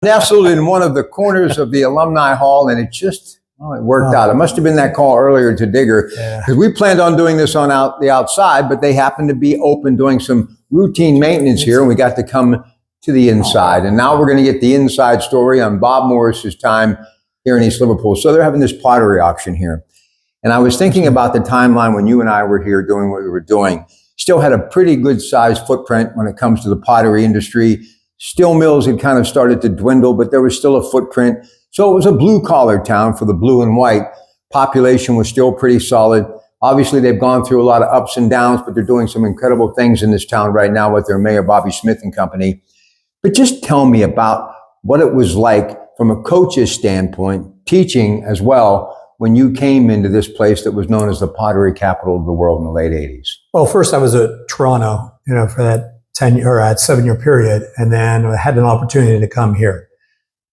nestled in one of the corners of the alumni hall, and it just, well, it worked out. It must have been that call earlier to Digger, because we planned on doing this on the outside, but they happened to be open doing some routine maintenance here, and we got to come to the inside. And now we're going to get the inside story on Bob Morris's time here in East Liverpool. So they're having this pottery auction here. And I was thinking about the timeline when you and I were here doing what we were doing. Still had a pretty good sized footprint when it comes to the pottery industry. Steel mills had kind of started to dwindle, but there was still a footprint. So it was a blue collar town for the blue and white. Population was still pretty solid. Obviously, they've gone through a lot of ups and downs, but they're doing some incredible things in this town right now with their mayor, Bobby Smith and company. But just tell me about what it was like from a coach's standpoint, teaching as well, when you came into this place that was known as the pottery capital of the world in the late 80s. Well, first I was at Toronto, for that 7-year period, and then I had an opportunity to come here.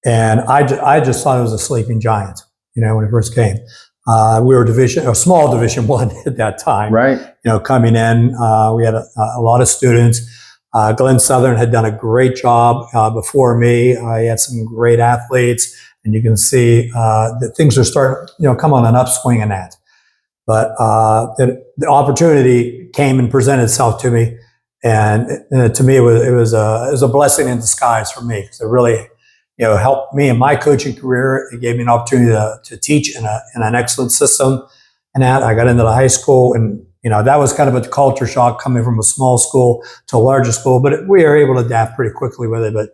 And I just thought it was a sleeping giant, when it first came. We were a small Division I at that time. Right. Coming in, we had a lot of students. Glenn Southern had done a great job before me. He had some great athletes, and you can see that things are starting, come on an upswing in that. But the opportunity came and presented itself to me, and to me it was a blessing in disguise for me, because it really helped me in my coaching career. It gave me an opportunity to teach in an excellent system, and that I got into the high school, and that was kind of a culture shock coming from a small school to a larger school, but we were able to adapt pretty quickly with it. But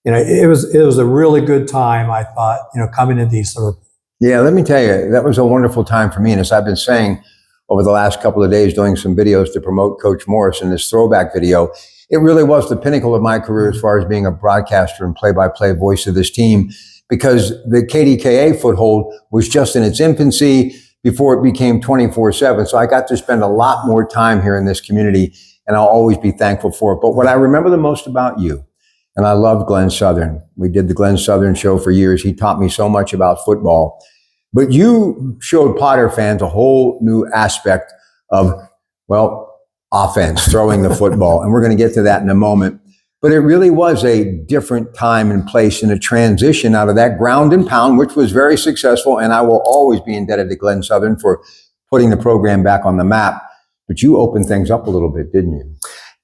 it was a really good time, I thought, coming into East Liverpool. Yeah, let me tell you, that was a wonderful time for me. And as I've been saying over the last couple of days, doing some videos to promote Coach Morris in this throwback video, it really was the pinnacle of my career as far as being a broadcaster and play-by-play voice of this team, because the KDKA foothold was just in its infancy before it became 24/7. So I got to spend a lot more time here in this community, and I'll always be thankful for it. But what I remember the most about you, and I loved Glenn Southern. We did the Glenn Southern show for years. He taught me so much about football. But you showed Potter fans a whole new aspect of, offense, throwing the football. And we're going to get to that in a moment. But it really was a different time and place, and a transition out of that ground and pound, which was very successful. And I will always be indebted to Glenn Southern for putting the program back on the map. But you opened things up a little bit, didn't you?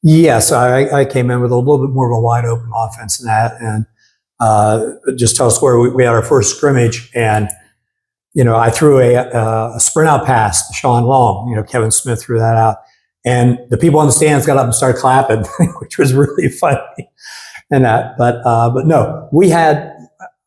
Yes, I came in with a little bit more of a wide open offense than that. And just tell us where we had our first scrimmage, and I threw a sprint out pass to Sean Long. Kevin Smith threw that out. And the people on the stands got up and started clapping, which was really funny. And that, but no,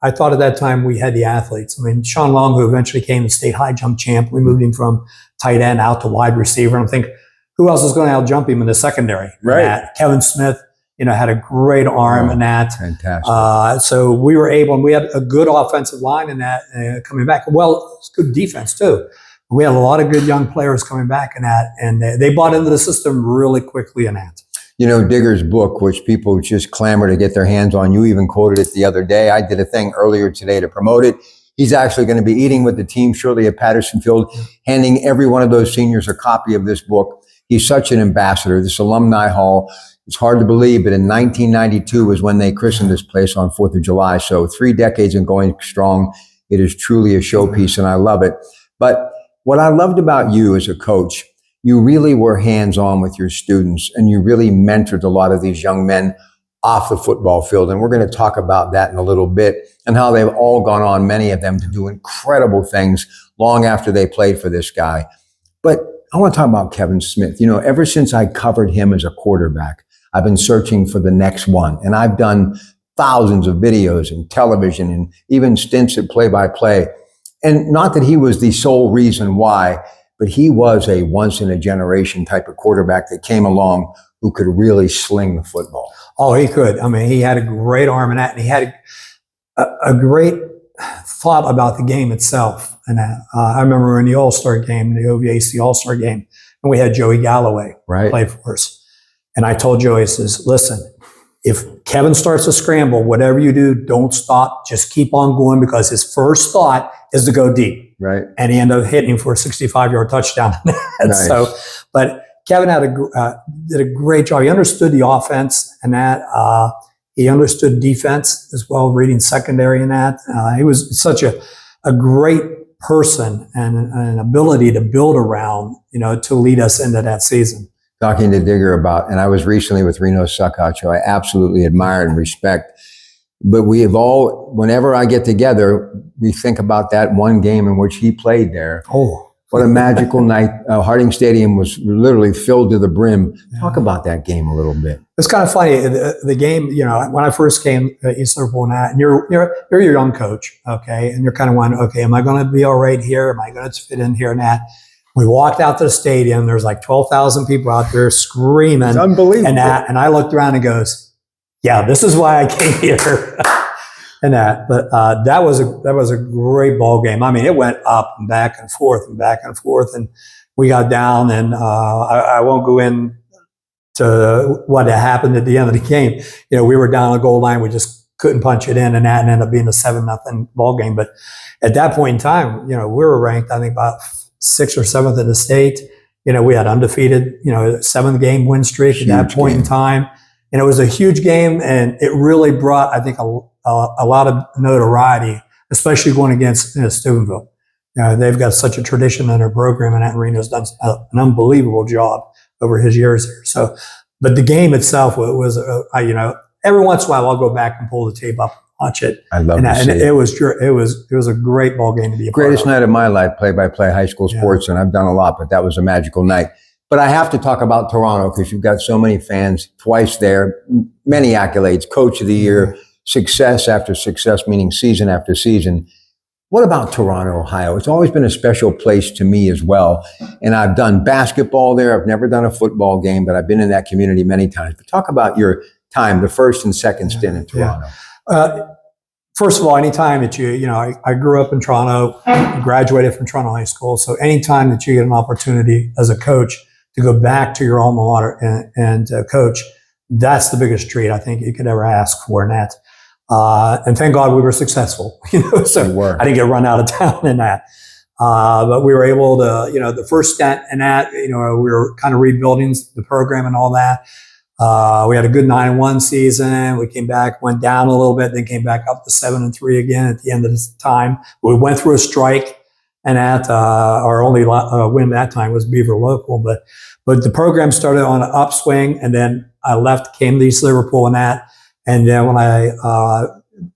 I thought at that time we had the athletes. I mean, Sean Long, who eventually became the state high jump champ, we moved him from tight end out to wide receiver. And I'm thinking, who else is going to out jump him in the secondary? Right. Kevin Smith, had a great arm in that. Fantastic. So we were able, and we had a good offensive line in that coming back. Well, it's good defense too. We had a lot of good young players coming back in that, and they bought into the system really quickly in that. Digger's book, which people just clamor to get their hands on, you even quoted it the other day. I did a thing earlier today to promote it. He's actually going to be eating with the team shortly at Patterson Field, handing every one of those seniors a copy of this book. He's such an ambassador. This alumni hall, it's hard to believe, but in 1992 was when they christened this place on 4th of July. So 3 decades and going strong. It is truly a showpiece, and I love it. But what I loved about you as a coach, you really were hands-on with your students, and you really mentored a lot of these young men off the football field. And we're going to talk about that in a little bit, and how they've all gone on, many of them, to do incredible things long after they played for this guy. But I want to talk about Kevin Smith. Ever since I covered him as a quarterback, I've been searching for the next one. And I've done thousands of videos and television and even stints at play-by-play. And not that he was the sole reason why, but he was a once-in-a-generation type of quarterback that came along who could really sling the football. Oh, he could. I mean, he had a great arm in that, and he had a great thought about the game itself. And I remember in the All-Star game, the OVAC All-Star game, and we had Joey Galloway play for us. And I told Joey, I says, listen, if Kevin starts to scramble, whatever you do, don't stop. Just keep on going, because his first thought is to go deep. Right. And he ended up hitting him for a 65-yard touchdown. Nice. So, but Kevin did a great job. He understood the offense and that. He understood defense as well, reading secondary and that. He was such a great person and an ability to build around, to lead us into that season. Talking to Digger about, and I was recently with Reno Suckout, who I absolutely admire and respect. But we have all, whenever I get together, we think about that one game in which he played there. Oh, what a magical night. Harding Stadium was literally filled to the brim. Talk about that game a little bit. It's kind of funny. The game, when I first came to East Liverpool and you're your young coach, okay? And you're kind of wondering, okay, am I going to be all right here? Am I going to fit in here and that? We walked out to the stadium. There's like 12,000 people out there screaming. It's unbelievable. And I looked around and goes, yeah, this is why I came here. and that. But that was a great ball game. I mean, it went up and back and forth and back and forth. And we got down, and I won't go in to what happened at the end of the game. We were down the goal line. We just couldn't punch it in, and that ended up being a 7-0 ball game. But at that point in time, we were ranked, I think, about 6th or 7th in the state. We had undefeated, 7th game win streak at that point in time. And it was a huge game, and it really brought, I think, a lot of notoriety, especially going against Steubenville. They've got such a tradition in their program, and Reno's done an unbelievable job over his years there. So, but the game itself was, every once in a while I'll go back and pull the tape up, watch it. I love it. And it was a great ball game to be a part of. Greatest night of my life, play-by-play high school sports, and I've done a lot, but that was a magical night. But I have to talk about Toronto because you've got so many fans, twice there, many accolades, coach of the year, success after success, meaning season after season. What about Toronto, Ohio? It's always been a special place to me as well. And I've done basketball there. I've never done a football game, but I've been in that community many times. But talk about your time, the first and second stint in Toronto. First of all, anytime that I grew up in Toronto, graduated from Toronto High School. So anytime that you get an opportunity as a coach to go back to your alma mater and coach, that's the biggest treat I think you could ever ask for in that. And thank God we were successful, so I didn't get run out of town in that. But we were able to, the first stint in that, we were kind of rebuilding the program and all that. We had a good 9-1 season. We came back, went down a little bit, then came back up to 7-3 again at the end of this time. We went through a strike, and that our only win that time was Beaver Local. But the program started on an upswing, and then I left, came to East Liverpool and that. And then when I,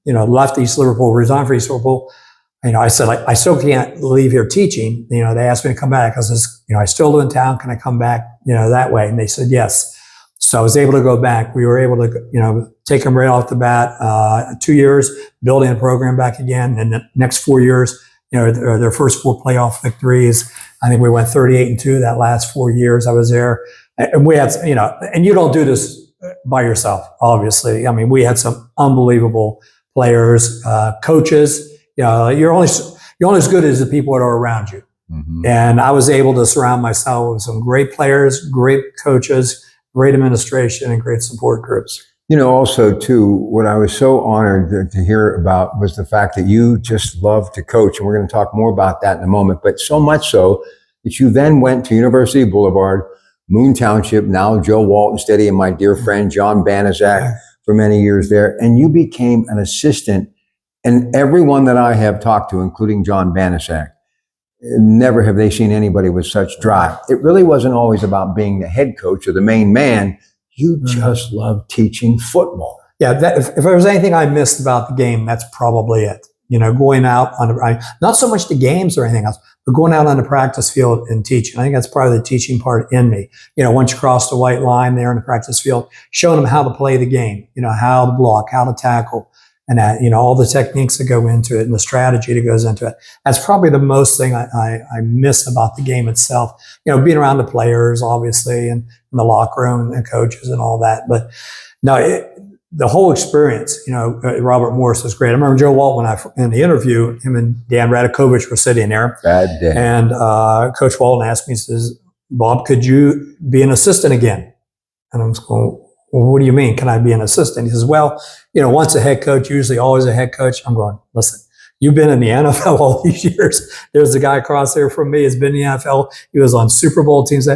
left East Liverpool, resigned for East Liverpool, I said, I still can't leave here teaching. They asked me to come back. I says, I still live in town. Can I come back, that way? And they said, yes. So I was able to go back. We were able to, take them right off the bat. 2 years, building a program back again. And the next 4 years, their first 4 playoff victories. I think we went 38-2 that last 4 years I was there. And we had, and you don't do this by yourself, obviously. I mean, we had some unbelievable players, coaches. You're only as good as the people that are around you. Mm-hmm. And I was able to surround myself with some great players, great coaches, great administration, and great support groups. Also, too, what I was so honored to hear about was the fact that you just love to coach. And we're going to talk more about that in a moment. But so much so that you then went to University Boulevard, Moon Township, now Joe Walton Stadium, my dear friend John Banaszak for many years there. And you became an assistant. And everyone that I have talked to, including John Banaszak, never have they seen anybody with such drive. It really wasn't always about being the head coach or the main man. You just love teaching football. Yeah, if there was anything I missed about the game, that's probably it. Going out on not so much the games or anything else, but going out on the practice field and teaching. I think that's part of the teaching part in me. Once you cross the white line there in the practice field, showing them how to play the game, how to block, how to tackle, and that, all the techniques that go into it and the strategy that goes into it. That's probably the most thing I miss about the game itself. Being around the players, obviously, and in the locker room and coaches and all that. But no, the whole experience, Robert Morris was great. I remember Joe Walton, in the interview, him and Dan Radakovich were sitting there. Bad day. And Coach Walton asked me, he says, Bob, could you be an assistant again? And I'm just going, well, what do you mean? Can I be an assistant? He says, well, once a head coach, usually always a head coach. I'm going, listen, you've been in the NFL all these years. There's a guy across there from me has been in the NFL. He was on Super Bowl teams.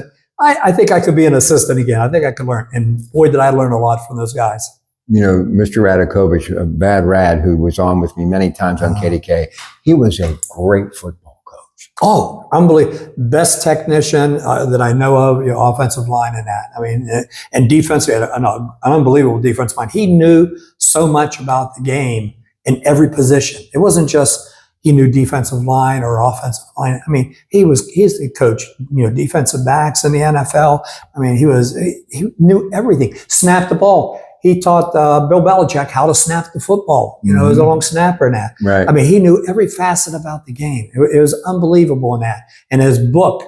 I think I could be an assistant again. I think I could learn. And boy, did I learn a lot from those guys. Mr. Radakovich, a bad Rad, who was on with me many times on KDK, he was a great football coach. Oh, unbelievable. Best technician that I know of, offensive line and that. I mean, and defense, an unbelievable defensive mind. He knew so much about the game in every position. It wasn't just he knew defensive line or offensive line. I mean, he's the coach, defensive backs in the NFL. I mean, he knew everything. Snapped the ball. He taught Bill Belichick how to snap the football, as a long snapper and that. Right. I mean, he knew every facet about the game. It was unbelievable in that. And his book,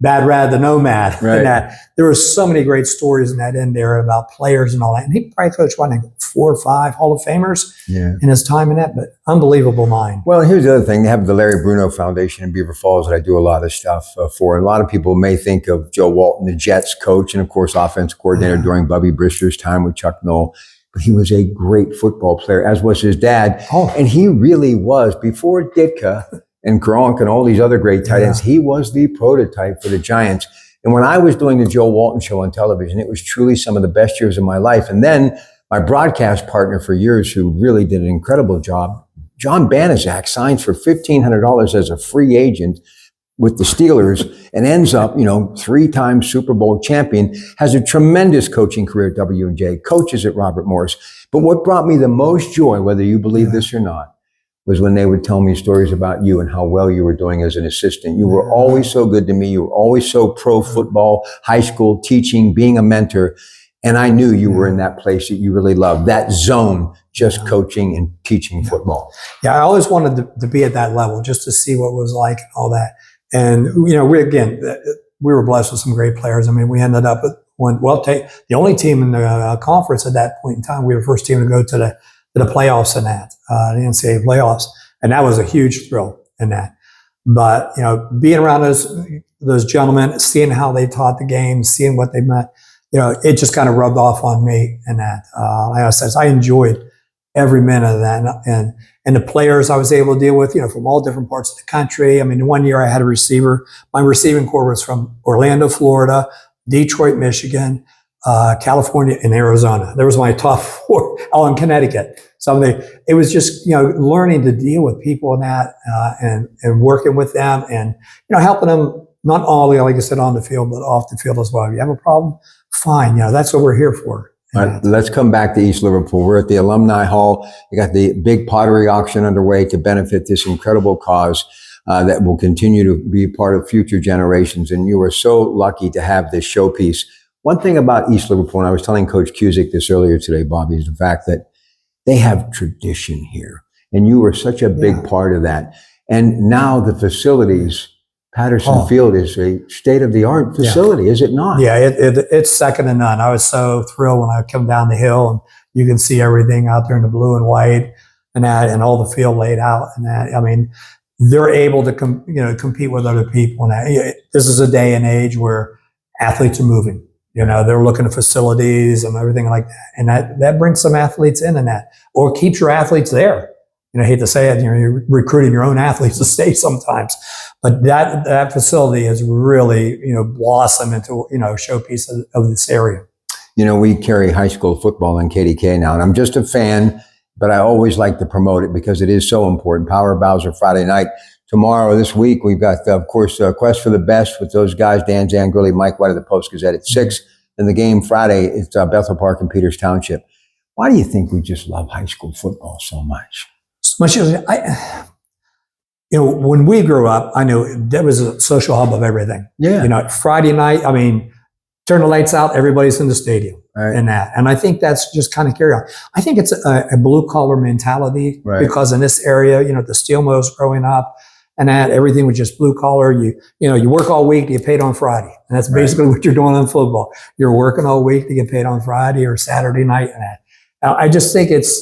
Bad Rad the Nomad, Right. and that. There were so many great stories in that in there about players and all that. And he probably coached, 4 or 5 Hall of Famers in his time in that, but unbelievable mind. Well, here's the other thing. They have the Larry Bruno Foundation in Beaver Falls that I do a lot of stuff for. A lot of people may think of Joe Walton, the Jets coach, and of course, offense coordinator during Bubby Brister's time with Chuck Noll. But he was a great football player, as was his dad. Oh. And he really was, before Ditka and Gronk and all these other great tight ends, he was the prototype for the Giants. And when I was doing the Joe Walton show on television, it was truly some of the best years of my life. And then my broadcast partner for years, who really did an incredible job, John Banaszak, signs for $1,500 as a free agent with the Steelers and ends up, 3-time Super Bowl champion, has a tremendous coaching career at W&J, coaches at Robert Morris. But what brought me the most joy, whether you believe this or not, was when they would tell me stories about you and how well you were doing as an assistant. You were always so good to me. You were always so pro football, high school, teaching, being a mentor. And I knew you were in that place that you really loved, that zone, just coaching and teaching football. Yeah, I always wanted to be at that level, just to see what it was like and all that. And, we were blessed with some great players. I mean, we ended up with the only team in the conference at that point in time. We were the first team to go to the playoffs in that, the NCAA playoffs. And that was a huge thrill in that. But, being around those gentlemen, seeing how they taught the game, seeing what they meant, it just kind of rubbed off on me in that. Like I said, I enjoyed every minute of that. And the players I was able to deal with, from all different parts of the country. I mean, one year I had a receiver. My receiving corps was from Orlando, Florida, Detroit, Michigan, California, and Arizona. There was my top 4, all in Connecticut. So it was just, learning to deal with people in that, and working with them and, helping them, not only, like I said, on the field, but off the field as well. If you have a problem, fine. That's what we're here for. All right, let's come back to East Liverpool. We're at the Alumni Hall. We got the big pottery auction underway to benefit this incredible cause that will continue to be part of future generations. And you are so lucky to have this showpiece. One thing about East Liverpool, and I was telling Coach Cusick this earlier today, Bobby, is the fact that they have tradition here. And you were such a big part of that. And now the facilities, Patterson Field is a state-of-the-art facility, is it not? Yeah, it's second to none. I was so thrilled when I come down the hill and you can see everything out there in the blue and white and that, and all the field laid out and that. I mean, they're able to compete with other people. And this is a day and age where athletes are moving. They're looking at facilities and everything like that, and that brings some athletes in and that, or keeps your athletes there. I hate to say it, you're recruiting your own athletes to stay sometimes, but that facility has really, blossomed into, a showpiece of this area. We carry high school football in KDK now, and I'm just a fan, but I always like to promote it because it is so important. Power Bowser Friday night. Tomorrow, this week, we've got, of course, Quest for the Best with those guys, Dan Zangrilli, Mike White of the Post-Gazette at 6. And the game Friday, it's Bethel Park in Peters Township. Why do you think we just love high school football so much? Much as when we grew up, I knew there was a social hub of everything. Yeah. Friday night, turn the lights out, everybody's in the stadium and that. And I think that's just kind of carry on. I think it's a blue collar mentality because in this area, the steel mills growing up and that everything was just blue collar. You work all week, you get paid on Friday. And that's basically what you're doing in football. You're working all week to get paid on Friday or Saturday night and that. I just think it's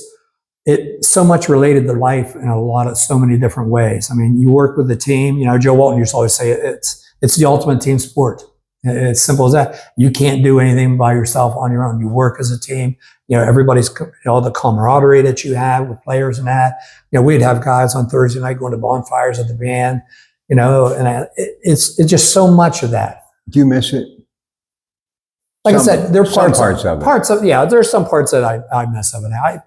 so much related to life in so many different ways. You work with the team. Joe Walton used to always say it's the ultimate team sport. It's simple as that. You can't do anything by yourself on your own. You work as a team. Everybody's, the camaraderie that you have with players and that. We'd have guys on Thursday night going to bonfires at the band, and it's just so much of that. Do you miss it? Like I said, there are some parts of it. Yeah, there's some parts that I mess up in.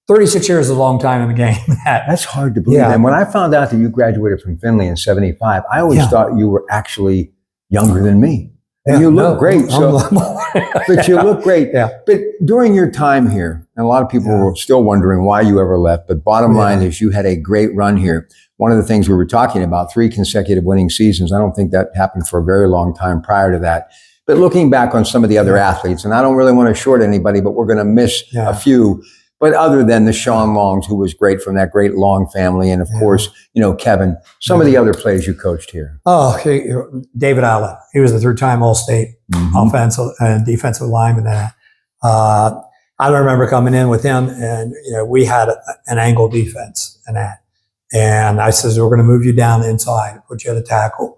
36 years is a long time in the game. That's hard to believe. Yeah. And when I found out that you graduated from Finley in '75, I always Yeah. thought you were actually younger than me. And Yeah, you look great. But But you look great. Yeah. But during your time here, and a lot of people were still wondering why you ever left, but bottom line is you had a great run here. One of the things we were talking about, 3 consecutive winning seasons. I don't think that happened for a very long time prior to that. But looking back on some of the other athletes, and I don't really want to short anybody, but we're going to miss a few. But other than the Sean Longs, who was great from that great Long family, and of course, Kevin, some of the other players you coached here. Oh, David Allen. He was the 3-time All-State offensive and defensive lineman. I remember coming in with him, and we had an angle defense and that. And I says, we're going to move you down inside, put you at a tackle.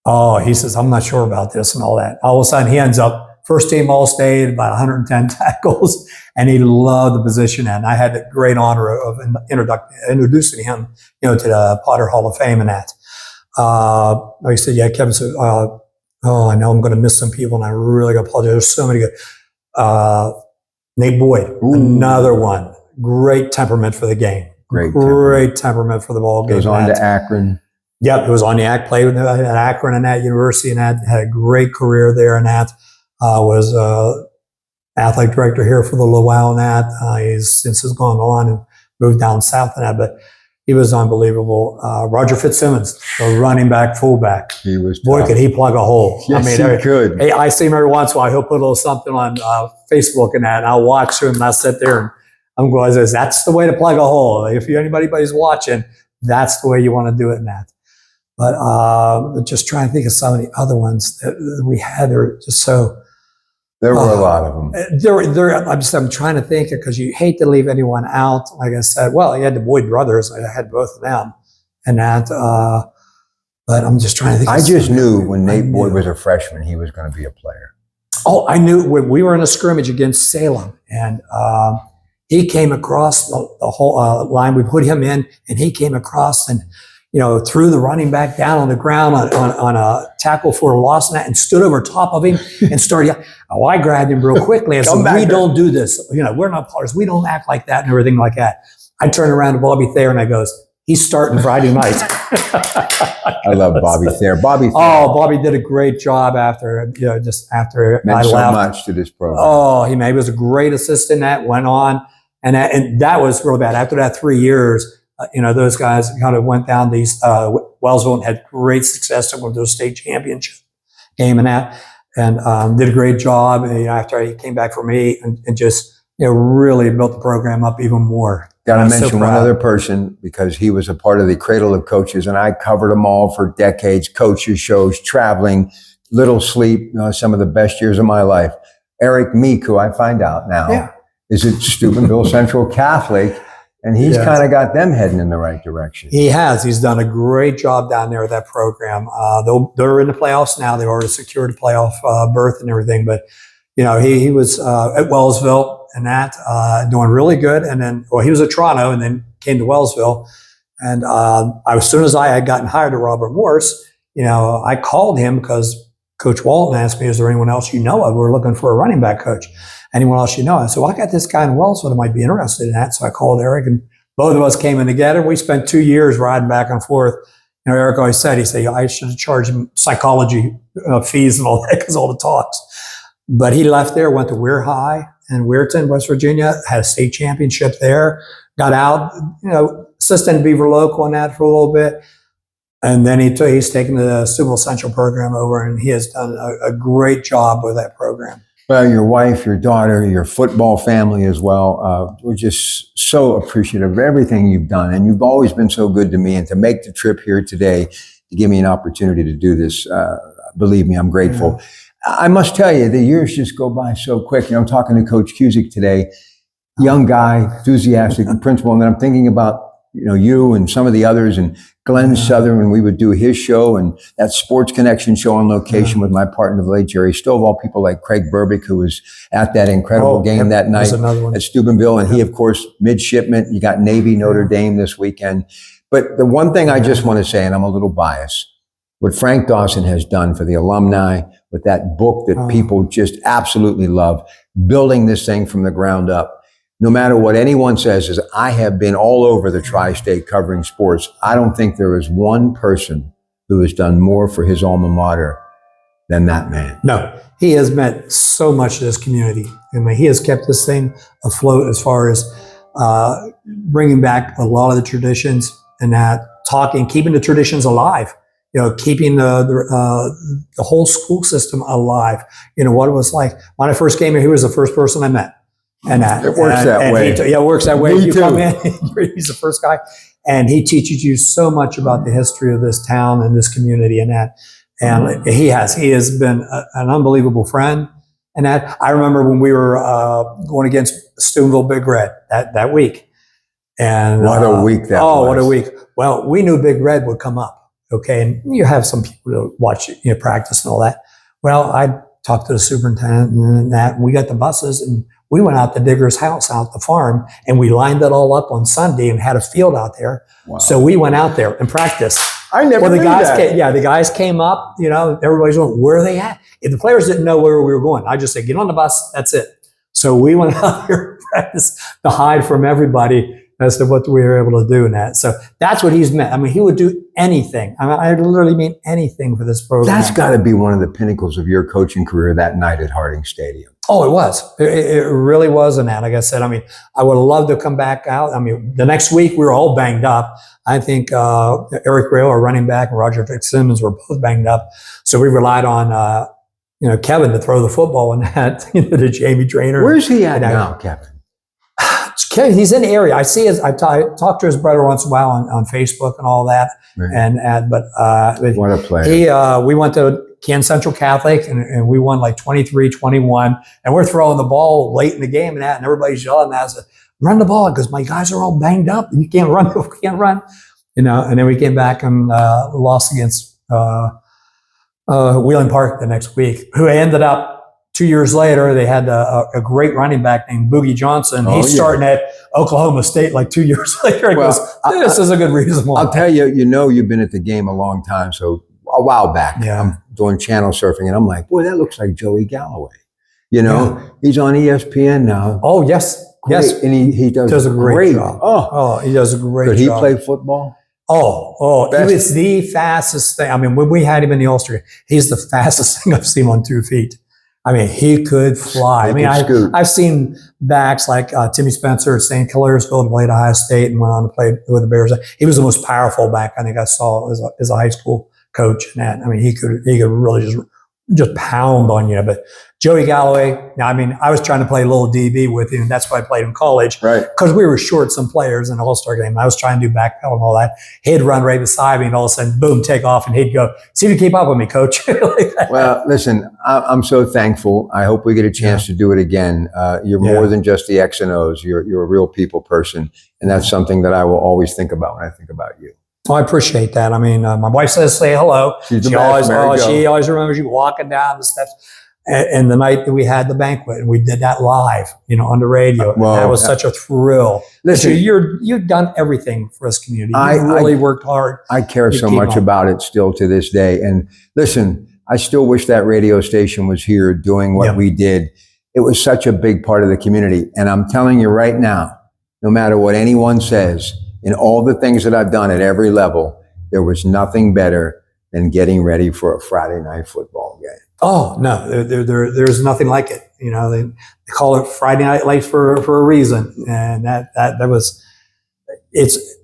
Oh, he says, I'm not sure about this and all that. All of a sudden, he ends up first team All-State, about 110 tackles, and he loved the position. And I had the great honor of introducing him, to the Potter Hall of Fame and that. Like I said, Kevin said, I know I'm going to miss some people, and I really got to apologize. There's so many good. Nate Boyd, another one. Great temperament for the game. Great temperament for the ball game. Goes on to Akron. Yep, it was on the played at Akron and that university and that. Had a great career there and that. Was athletic director here for the Lowell and that. He's since has gone on and moved down south and that, but he was unbelievable. Roger Fitzsimmons, the running back, fullback. He was boy, could he plug a hole. Yes, he could. Hey, I see him every once in a while. He'll put a little something on Facebook and that, and I'll watch him and I'll sit there and I'm going, that's the way to plug a hole. If anybody's watching, that's the way you want to do it in that. But just trying to think of some of the other ones that we had. They're just so. There were a lot of them. I'm trying to think because you hate to leave anyone out. Like I said, you had the Boyd brothers. I had both of them, and that. But I'm just trying to think. I just knew when Nate Boyd was a freshman, he was going to be a player. Oh, I knew when we were in a scrimmage against Salem, and he came across the whole line. We put him in, and he came across and. Threw the running back down on the ground on a tackle for a loss and stood over top of him and started yelling. Oh, I grabbed him real quickly. I said, we don't do this. We're not players. We don't act like that and everything like that. I turned around to Bobby Thayer and I goes, he's starting Friday night. I love Bobby Thayer. Bobby did a great job after, just after meant I left. so much to this program. Oh, he was a great assistant that went on. And that was real bad. After that 3 years, those guys kind of went down these, Wellsville and had great success with those state championship game and that, and did a great job. And, after he came back for me and just, really built the program up even more. Got to mention one other person because he was a part of the cradle of coaches and I covered them all for decades, coaches, shows, traveling, little sleep, some of the best years of my life. Eric Meek, who I find out now, is at Steubenville Central Catholic. And he's kind of got them heading in the right direction. He has. He's done a great job down there with that program. They're in the playoffs now. They've already secured a playoff berth and everything. But, he was at Wellsville and that, doing really good. And then, he was at Toronto and then came to Wellsville. And as soon as I had gotten hired to Robert Morse, I called him because Coach Walton asked me, is there anyone else you know of? We're looking for a running back coach. Anyone else you know? I said, I got this guy in Wellsville that might be interested in that. So I called Eric and both of us came in together. We spent 2 years riding back and forth. Eric always said, I should have charged him psychology fees and all that because all the talks. But he left there, went to Weir High in Weirton, West Virginia, had a state championship there, got out, assistant Beaver Local on that for a little bit. And then he's taken the Steubenville Central program over and he has done a great job with that program. Well, your wife, your daughter, your football family as well. We're just so appreciative of everything you've done. And you've always been so good to me. And to make the trip here today, to give me an opportunity to do this, believe me, I'm grateful. Yeah. I must tell you, the years just go by so quick. I'm talking to Coach Cusick today, young guy, enthusiastic principal. And then I'm thinking about, you and some of the others and Glenn Southern, when we would do his show and that Sports Connection show on location with my partner, the late Jerry Stovall, people like Craig Burbick, who was at that incredible game that night at Steubenville. And he, of course, midshipman. You got Navy, Notre Dame this weekend. But the one thing I just want to say, and I'm a little biased, what Frank Dawson has done for the alumni with that book that people just absolutely love, building this thing from the ground up. No matter what anyone says, is I have been all over the tri-state covering sports. I don't think there is one person who has done more for his alma mater than that man. No, he has meant so much to this community. I mean, he has kept this thing afloat as far as bringing back a lot of the traditions and that keeping the traditions alive. You know, keeping the whole school system alive. You know, what it was like when I first came here. He was the first person I met, and it works that way. Yeah, it works that way. Me You too. come in, he's the first guy, and he teaches you so much about the history of this town and this community, and that. And he has been an unbelievable friend. And that I remember when we were going against Steubenville Big Red that week. And what a week that was. Oh, what a week. Well, we knew Big Red would come up. Okay. And you have some people to watch practice and all that. Well, I talked to the superintendent and that, and we got the buses and we went out to Digger's house out the farm and we lined it all up on Sunday and had a field out there. Wow. So we went out there and practiced. I never knew that. The guys came up, everybody's going, where are they at? If the players didn't know where we were going, I just said, get on the bus. That's it. So we went out there and practiced to hide from everybody as to what we were able to do in that. So that's what he's meant. I mean, he would do anything. I mean, I literally mean anything for this program. That's got to be one of the pinnacles of your coaching career that night at Harding Stadium. Oh, it was. It really was. And that, like I said, I mean, I would have loved to come back out. I mean, the next week we were all banged up. I think Eric Rail, our running back, and Roger Fitzsimmons were both banged up. So we relied on, Kevin to throw the football and that, to Jamie Drainer. Where's he at now, Kevin? He's in the area. I see I talk to his brother once in a while on Facebook and all that. Right. But what a player. We went to Kansas Central Catholic and we won like 23-21, and we're throwing the ball late in the game and everybody's yelling at us, run the ball, because my guys are all banged up. You can't run. And then we came back and lost against Wheeling Park the next week, who ended up 2 years later. They had a great running back named Boogie Johnson. He's starting at Oklahoma State like 2 years later. He goes, this is a good reason why. I'll tell you, you've been at the game a long time. So a while back, I'm doing channel surfing and I'm like, boy, that looks like Joey Galloway. He's on ESPN now. Oh, yes. Great. Yes. And he does a great job. Oh, he does a great job. Could he play football? Oh, he was the fastest thing. I mean, when we had him in the All-Star, he's the fastest thing I've seen on 2 feet. I mean, he could fly. I've seen backs like Timmy Spencer at St. Clairsville, played at Ohio State and went on to play with the Bears. He was the most powerful back I think I saw as a high school coach. And that, I mean, he could really just pound on you. But Joey Galloway, I was trying to play a little DB with him. And that's why I played in college. Right. Because we were short some players in the All-Star game. I was trying to do backpedal and all that. He'd run right beside me and all of a sudden, boom, take off. And he'd go, see if you keep up with me, coach. Well, listen, I'm so thankful. I hope we get a chance to do it again. You're more than just the X and O's. You're a real people person. And that's something that I will always think about when I think about you. Oh, I appreciate that. I mean, my wife says, say hello. She always remembers you walking down the steps. And the night that we had the banquet, and we did that live, on the radio. Well, that was such a thrill. Listen, you've done everything for this community. You really worked hard. I care so much about it still to this day. And listen, I still wish that radio station was here doing what we did. It was such a big part of the community. And I'm telling you right now, no matter what anyone says, in all the things that I've done at every level, there was nothing better than getting ready for a Friday night football game. Oh, no, there's nothing like it. They call it Friday Night Lights for a reason. And it's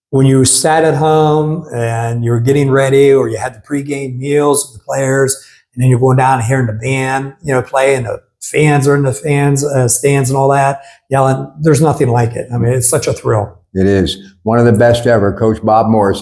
when you sat at home and you're getting ready, or you had the pregame meals with the players, and then you're going down and hearing the band, play, and the fans are in the stands and all that, yelling. There's nothing like it. I mean, it's such a thrill. It is one of the best ever. Coach Bob Morris.